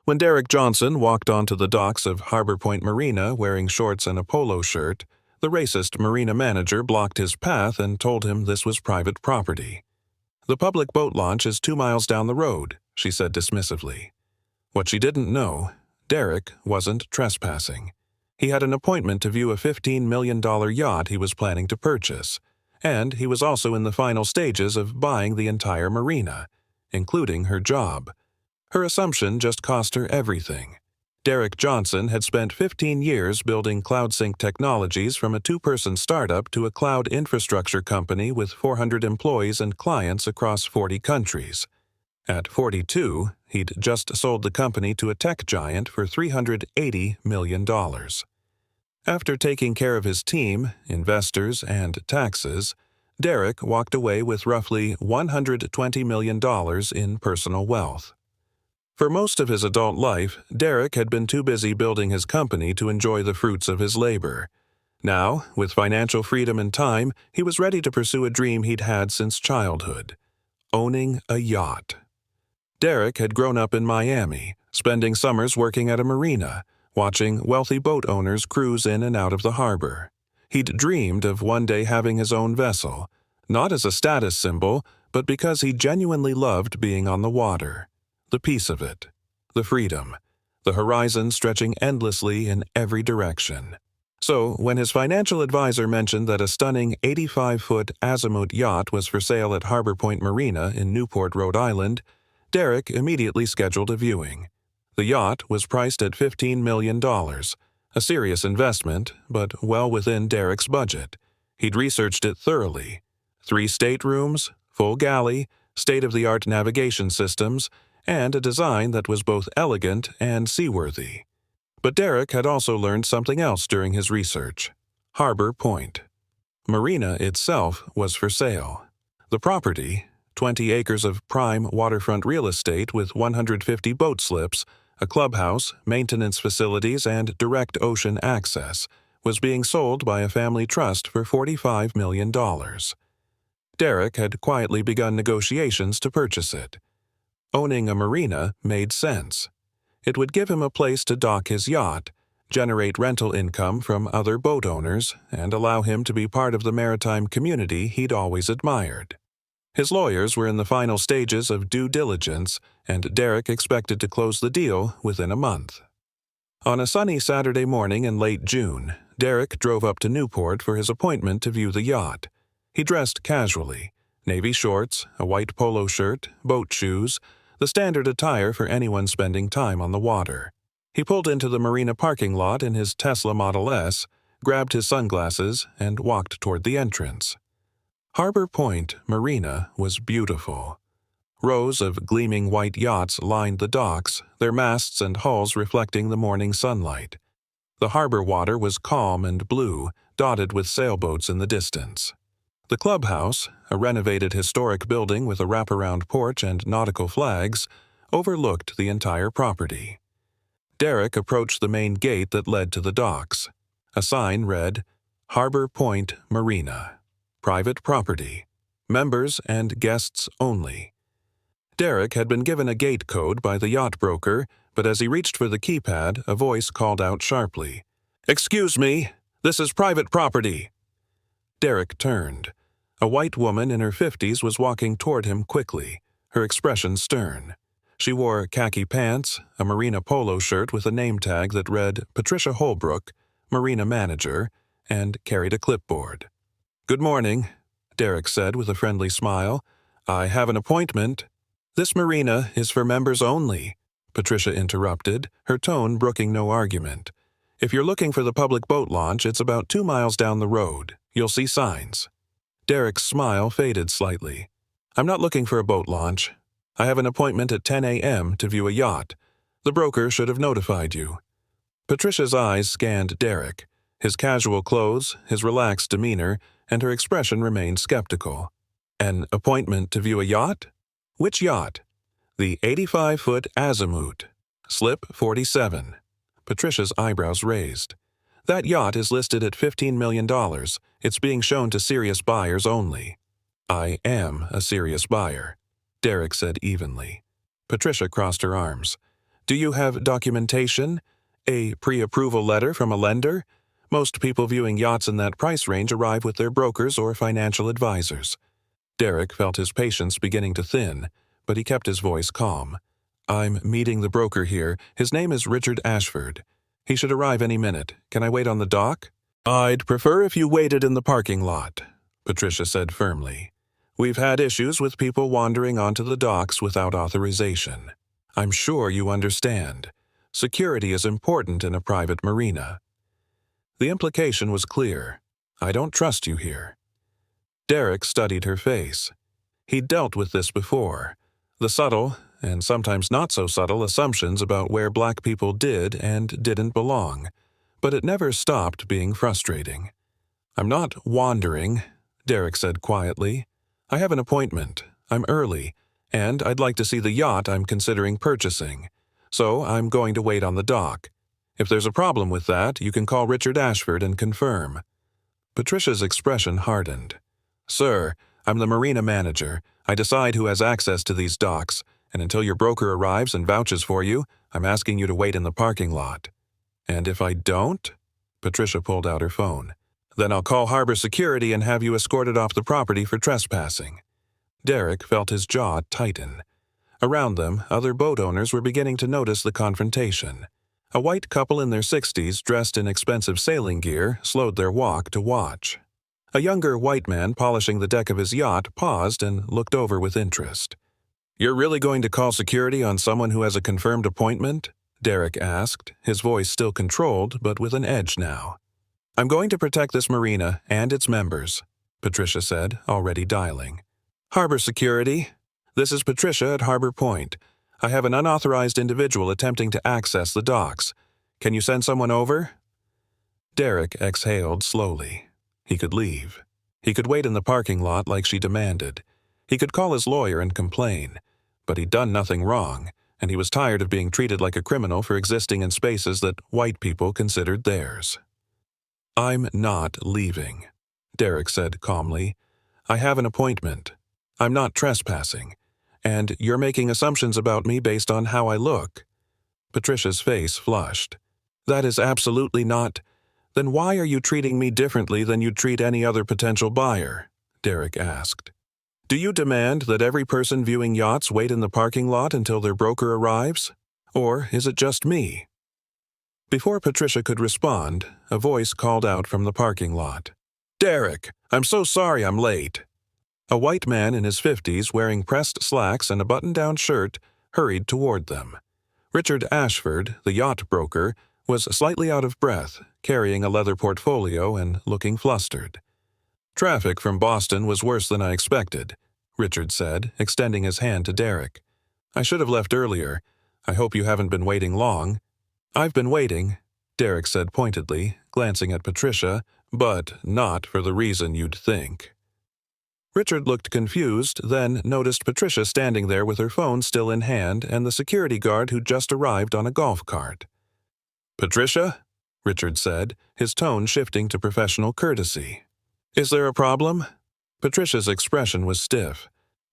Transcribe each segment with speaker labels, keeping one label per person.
Speaker 1: When Derek Johnson walked onto the docks of Harbor Point Marina wearing shorts and a polo shirt, the racist marina manager blocked his path and told him this was private property. "The public boat launch is 2 miles down the road," she said dismissively. What she didn't know, Derek wasn't trespassing. He had an appointment to view a $15 million yacht he was planning to purchase, and he was also in the final stages of buying the entire marina, including her job. Her assumption just cost her everything. Derek Johnson had spent 15 years building CloudSync Technologies from a 2-person startup to a cloud infrastructure company with 400 employees and clients across 40 countries. At 42, he'd just sold the company to a tech giant for $380 million. After taking care of his team, investors, and taxes, Derek walked away with roughly $120 million in personal wealth. For most of his adult life, Derek had been too busy building his company to enjoy the fruits of his labor. Now, with financial freedom and time, he was ready to pursue a dream he'd had since childhood: owning a yacht. Derek had grown up in Miami, spending summers working at a marina, watching wealthy boat owners cruise in and out of the harbor. He'd dreamed of one day having his own vessel, not as a status symbol, but because he genuinely loved being on the water. The peace of it, the freedom, the horizon stretching endlessly in every direction. So, when his financial advisor mentioned that a stunning 85-foot Azimut yacht was for sale at Harbor Point Marina in Newport, Rhode Island, Derek immediately scheduled a viewing. The yacht was priced at $15 million, a serious investment, but well within Derek's budget. He'd researched it thoroughly. 3 staterooms, full galley, state-of-the-art navigation systems, and a design that was both elegant and seaworthy. But Derek had also learned something else during his research: Harbor Point. Marina itself was for sale. The property, 20 acres of prime waterfront real estate with 150 boat slips, a clubhouse, maintenance facilities, and direct ocean access, was being sold by a family trust for $45 million. Derek had quietly begun negotiations to purchase it. Owning a marina made sense. It would give him a place to dock his yacht, generate rental income from other boat owners, and allow him to be part of the maritime community he'd always admired. His lawyers were in the final stages of due diligence, and Derek expected to close the deal within a month. On a sunny Saturday morning in late June, Derek drove up to Newport for his appointment to view the yacht. He dressed casually: navy shorts, a white polo shirt, boat shoes, the standard attire for anyone spending time on the water. He pulled into the marina parking lot in his Tesla Model S, grabbed his sunglasses, and walked toward the entrance. Harbor Point Marina was beautiful. Rows of gleaming white yachts lined the docks, their masts and hulls reflecting the morning sunlight. The harbor water was calm and blue, dotted with sailboats in the distance. The clubhouse, a renovated historic building with a wraparound porch and nautical flags, overlooked the entire property. Derek approached the main gate that led to the docks. A sign read, "Harbor Point Marina. Private property. Members and guests only." Derek had been given a gate code by the yacht broker, but as he reached for the keypad, a voice called out sharply, "Excuse me, this is private property." Derek turned. A white woman in her 50s was walking toward him quickly, her expression stern. She wore khaki pants, a marina polo shirt with a name tag that read Patricia Holbrook, Marina Manager, and carried a clipboard. "Good morning," Derek said with a friendly smile. "I have an appointment." "This marina is for members only," Patricia interrupted, her tone brooking no argument. "If you're looking for the public boat launch, it's about 2 miles down the road. You'll see signs." Derek's smile faded slightly. "I'm not looking for a boat launch. I have an appointment at 10 a.m. to view a yacht. The broker should have notified you." Patricia's eyes scanned Derek, his casual clothes, his relaxed demeanor, and her expression remained skeptical. "An appointment to view a yacht? Which yacht?" "The 85-foot Azimut. Slip 47. Patricia's eyebrows raised. "That yacht is listed at $15 million. It's being shown to serious buyers only." "I am a serious buyer," Derek said evenly. Patricia crossed her arms. Do you have documentation? A pre-approval letter from a lender? Most people viewing yachts in that price range arrive with their brokers or financial advisors. Derek felt his patience beginning to thin, but he kept his voice calm. I'm meeting the broker here. His name is Richard Ashford. He should arrive any minute. Can I wait on the dock? I'd prefer if you waited in the parking lot, Patricia said firmly. We've had issues with people wandering onto the docks without authorization. I'm sure you understand. Security is important in a private marina. The implication was clear. I don't trust you here. Derek studied her face. He'd dealt with this before. The subtle, and sometimes not so subtle, assumptions about where black people did and didn't belong. But it never stopped being frustrating. I'm not wandering, Derek said quietly. I have an appointment. I'm early, and I'd like to see the yacht I'm considering purchasing. So I'm going to wait on the dock. If there's a problem with that, you can call Richard Ashford and confirm. Patricia's expression hardened. Sir, I'm the marina manager. I decide who has access to these docks, and until your broker arrives and vouches for you, I'm asking you to wait in the parking lot. And if I don't? Patricia pulled out her phone. Then I'll call Harbor Security and have you escorted off the property for trespassing. Derek felt his jaw tighten. Around them, other boat owners were beginning to notice the confrontation. A white couple in their 60s, dressed in expensive sailing gear, slowed their walk to watch. A younger white man polishing the deck of his yacht paused and looked over with interest. You're really going to call security on someone who has a confirmed appointment? Derek asked, his voice still controlled but with an edge now. I'm going to protect this marina and its members, Patricia said, already dialing. Harbor Security. This is Patricia at Harbor Point. I have an unauthorized individual attempting to access the docks. Can you send someone over? Derek exhaled slowly. He could leave. He could wait in the parking lot like she demanded. He could call his lawyer and complain. But he'd done nothing wrong, and he was tired of being treated like a criminal for existing in spaces that white people considered theirs. I'm not leaving, Derek said calmly. I have an appointment. I'm not trespassing. And you're making assumptions about me based on how I look. Patricia's face flushed. That is absolutely not. Then why are you treating me differently than you'd treat any other potential buyer? Derek asked. Do you demand that every person viewing yachts wait in the parking lot until their broker arrives? Or is it just me? Before Patricia could respond, a voice called out from the parking lot. Derek, I'm so sorry I'm late. A white man in his 50s wearing pressed slacks and a button-down shirt hurried toward them. Richard Ashford, the yacht broker, was slightly out of breath, carrying a leather portfolio and looking flustered. Traffic from Boston was worse than I expected, Richard said, extending his hand to Derek. I should have left earlier. I hope you haven't been waiting long. I've been waiting, Derek said pointedly, glancing at Patricia, but not for the reason you'd think. Richard looked confused, then noticed Patricia standing there with her phone still in hand and the security guard who'd just arrived on a golf cart. Patricia? Richard said, his tone shifting to professional courtesy. Is there a problem? Patricia's expression was stiff.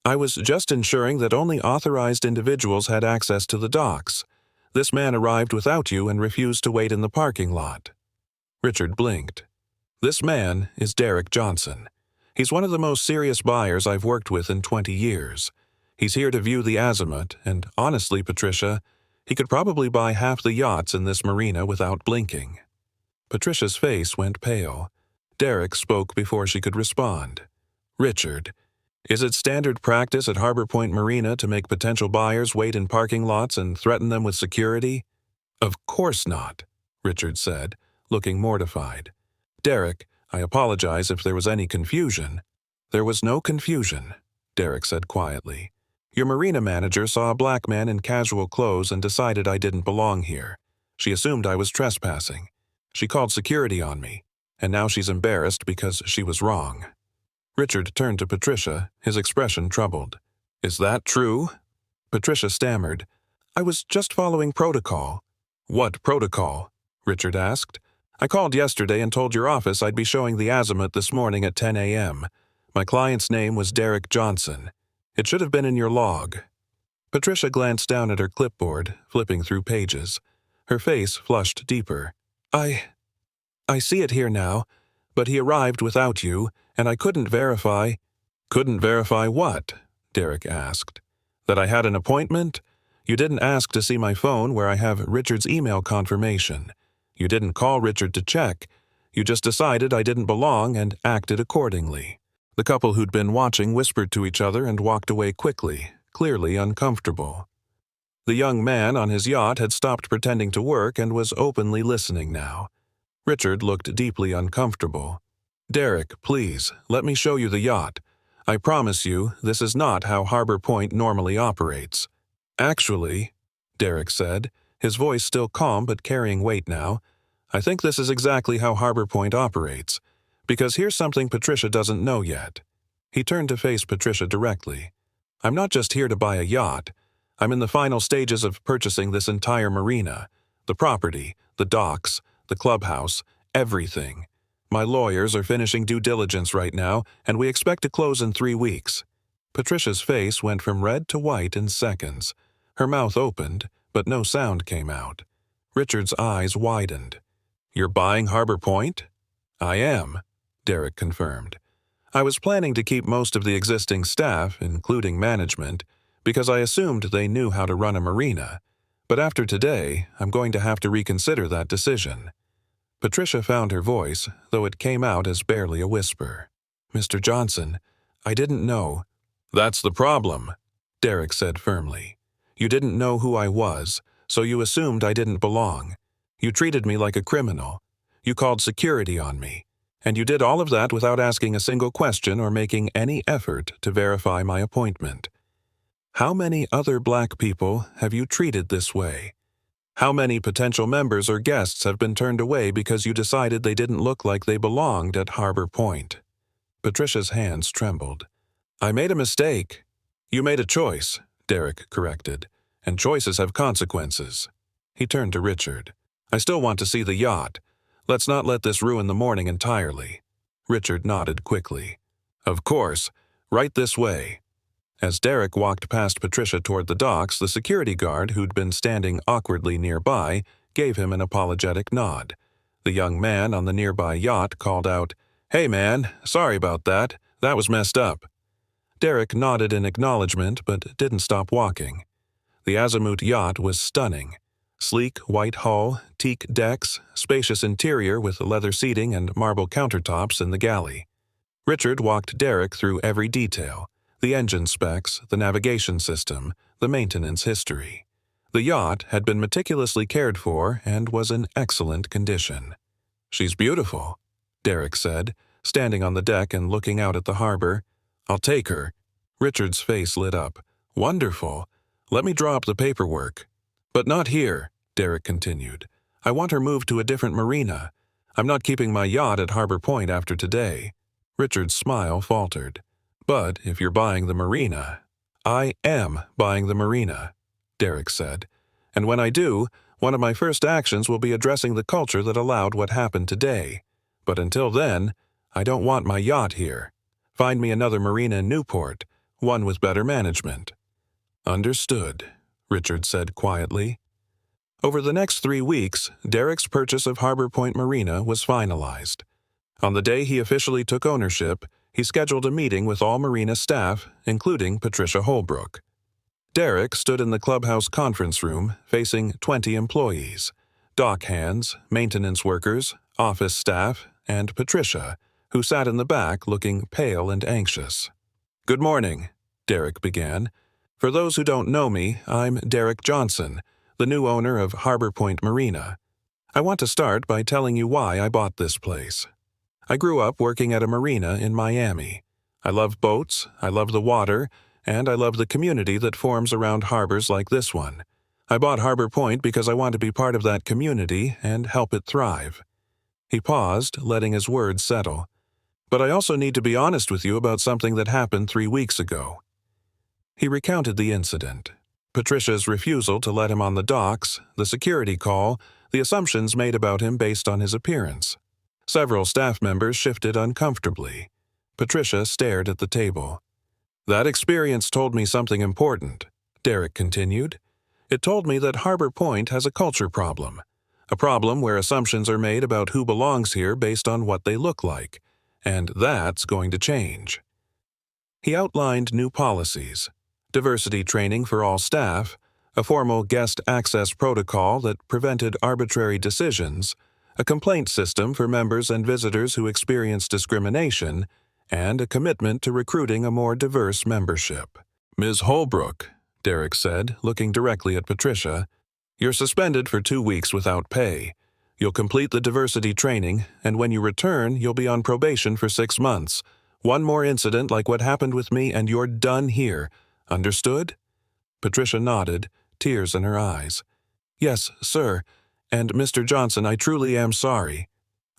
Speaker 1: I was just ensuring that only authorized individuals had access to the docks. This man arrived without you and refused to wait in the parking lot. Richard blinked. This man is Derek Johnson. He's one of the most serious buyers I've worked with in 20 years. He's here to view the Azimut, and honestly, Patricia, he could probably buy half the yachts in this marina without blinking. Patricia's face went pale. Derek spoke before she could respond. Richard, is it standard practice at Harbor Point Marina to make potential buyers wait in parking lots and threaten them with security? Of course not, Richard said, looking mortified. Derek, I apologize if there was any confusion. There was no confusion, Derek said quietly. Your marina manager saw a black man in casual clothes and decided I didn't belong here. She assumed I was trespassing. She called security on me, and now she's embarrassed because she was wrong. Richard turned to Patricia, his expression troubled. Is that true? Patricia stammered. I was just following protocol. What protocol? Richard asked. I called yesterday and told your office I'd be showing the Azimut this morning at 10 a.m. My client's name was Derek Johnson. It should have been in your log. Patricia glanced down at her clipboard, flipping through pages. Her face flushed deeper. I see it here now, but he arrived without you, and I couldn't verify." "Couldn't verify what?" Derek asked. "That I had an appointment? You didn't ask to see my phone where I have Richard's email confirmation. You didn't call Richard to check. You just decided I didn't belong and acted accordingly." The couple who'd been watching whispered to each other and walked away quickly, clearly uncomfortable. The young man on his yacht had stopped pretending to work and was openly listening now. Richard looked deeply uncomfortable. "Derek, please, let me show you the yacht. I promise you, this is not how Harbor Point normally operates." "Actually," Derek said, his voice still calm but carrying weight now, "I think this is exactly how Harbor Point operates. Because here's something Patricia doesn't know yet." He turned to face Patricia directly. "I'm not just here to buy a yacht. I'm in the final stages of purchasing this entire marina. The property, the docks, the clubhouse, everything. My lawyers are finishing due diligence right now, and we expect to close in 3 weeks." Patricia's face went from red to white in seconds. Her mouth opened, but no sound came out. Richard's eyes widened. "You're buying Harbor Point?" "I am," Derek confirmed. "I was planning to keep most of the existing staff, including management, because I assumed they knew how to run a marina. But after today, I'm going to have to reconsider that decision." Patricia found her voice, though it came out as barely a whisper. "Mr. Johnson, I didn't know." "That's the problem," Derek said firmly. "You didn't know who I was, so you assumed I didn't belong. You treated me like a criminal. You called security on me. And you did all of that without asking a single question or making any effort to verify my appointment. How many other black people have you treated this way? How many potential members or guests have been turned away because you decided they didn't look like they belonged at Harbor Point?" Patricia's hands trembled. "I made a mistake." "You made a choice," Derek corrected, "and choices have consequences." He turned to Richard. "I still want to see the yacht. Let's not let this ruin the morning entirely." Richard nodded quickly. "Of course. Right this way." As Derek walked past Patricia toward the docks, the security guard, who'd been standing awkwardly nearby, gave him an apologetic nod. The young man on the nearby yacht called out, "Hey man, sorry about that. That was messed up." Derek nodded in acknowledgement but didn't stop walking. The Azimut yacht was stunning. Sleek white hull, teak decks, spacious interior with leather seating and marble countertops in the galley. Richard walked Derek through every detail: the engine specs, the navigation system, the maintenance history. The yacht had been meticulously cared for and was in excellent condition. "She's beautiful," Derek said, standing on the deck and looking out at the harbor. "I'll take her." Richard's face lit up. "Wonderful. Let me draw up the paperwork." "But not here," Derek continued. "I want her moved to a different marina. I'm not keeping my yacht at Harbor Point after today." Richard's smile faltered. "But if you're buying the marina—" "I am buying the marina," Derek said. "And when I do, one of my first actions will be addressing the culture that allowed what happened today. But until then, I don't want my yacht here. Find me another marina in Newport, one with better management." "Understood," Richard said quietly. Over the next 3 weeks, Derek's purchase of Harbor Point Marina was finalized. On the day he officially took ownership, he scheduled a meeting with all marina staff, including Patricia Holbrook. Derek stood in the clubhouse conference room, facing 20 employees: dock hands, maintenance workers, office staff, and Patricia, who sat in the back looking pale and anxious. "Good morning," Derek began. "For those who don't know me, I'm Derek Johnson, the new owner of Harbor Point Marina. I want to start by telling you why I bought this place. I grew up working at a marina in Miami. I love boats, I love the water, and I love the community that forms around harbors like this one. I bought Harbor Point because I want to be part of that community and help it thrive." He paused, letting his words settle. "But I also need to be honest with you about something that happened 3 weeks ago." He recounted the incident: Patricia's refusal to let him on the docks, the security call, the assumptions made about him based on his appearance. Several staff members shifted uncomfortably. Patricia stared at the table. "That experience told me something important," Derek continued. It told me that Harbor Point has a culture problem. A problem where assumptions are made about who belongs here based on what they look like. And that's going to change. He outlined new policies, diversity training for all staff, a formal guest access protocol that prevented arbitrary decisions, a complaint system for members and visitors who experience discrimination, and a commitment to recruiting a more diverse membership. Ms. Holbrook, Derek said, looking directly at Patricia, you're suspended for 2 weeks without pay. You'll complete the diversity training, and when you return, you'll be on probation for 6 months. One more incident like what happened with me and you're done here. Understood? Patricia nodded, tears in her eyes. Yes, sir. And Mr. Johnson, I truly am sorry.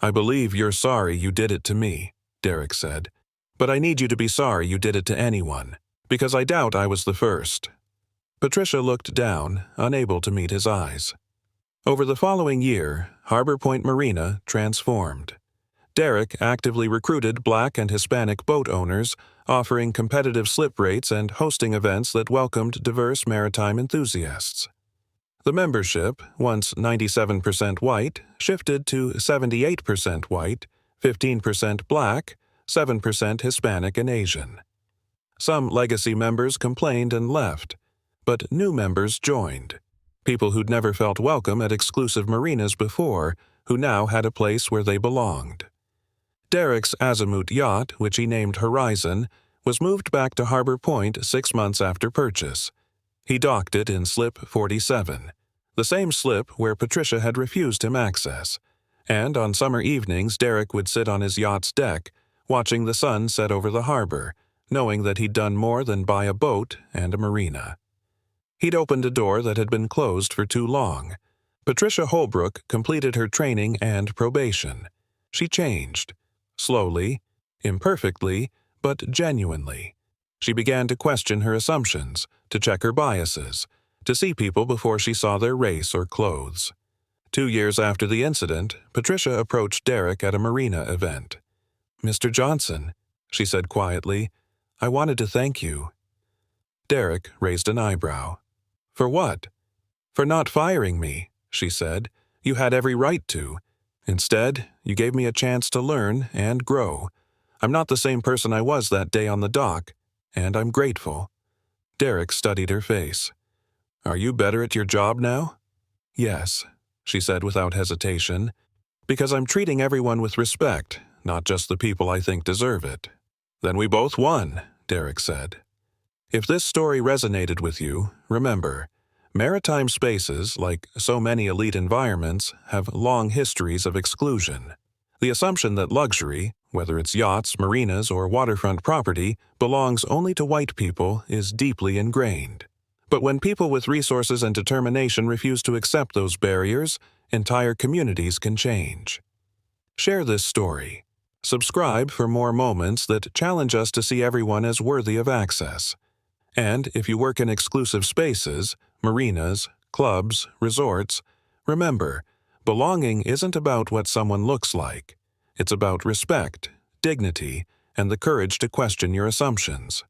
Speaker 1: I believe you're sorry you did it to me, Derek said. But I need you to be sorry you did it to anyone, because I doubt I was the first. Patricia looked down, unable to meet his eyes. Over the following year, Harbor Point Marina transformed. Derek actively recruited Black and Hispanic boat owners, offering competitive slip rates and hosting events that welcomed diverse maritime enthusiasts. The membership, once 97% white, shifted to 78% white, 15% Black, 7% Hispanic and Asian. Some legacy members complained and left, but new members joined. People who'd never felt welcome at exclusive marinas before, who now had a place where they belonged. Derek's Azimut yacht, which he named Horizon, was moved back to Harbor Point 6 months after purchase. He docked it in Slip 47, the same slip where Patricia had refused him access, and on summer evenings Derek would sit on his yacht's deck, watching the sun set over the harbor, knowing that he'd done more than buy a boat and a marina. He'd opened a door that had been closed for too long. Patricia Holbrook completed her training and probation. She changed. Slowly, imperfectly, but genuinely. She began to question her assumptions, to check her biases, to see people before she saw their race or clothes. 2 years after the incident, Patricia approached Derek at a marina event. Mr. Johnson, she said quietly, I wanted to thank you. Derek raised an eyebrow. For what? For not firing me, she said. You had every right to. Instead, you gave me a chance to learn and grow. I'm not the same person I was that day on the dock, and I'm grateful. Derek studied her face. Are you better at your job now? Yes, she said without hesitation, because I'm treating everyone with respect, not just the people I think deserve it. Then we both won, Derek said. If this story resonated with you, remember, maritime spaces, like so many elite environments, have long histories of exclusion. The assumption that luxury, whether it's yachts, marinas, or waterfront property, belongs only to white people is deeply ingrained. But when people with resources and determination refuse to accept those barriers, entire communities can change. Share this story. Subscribe for more moments that challenge us to see everyone as worthy of access. And if you work in exclusive spaces, marinas, clubs, resorts, remember, belonging isn't about what someone looks like. It's about respect, dignity, and the courage to question your assumptions.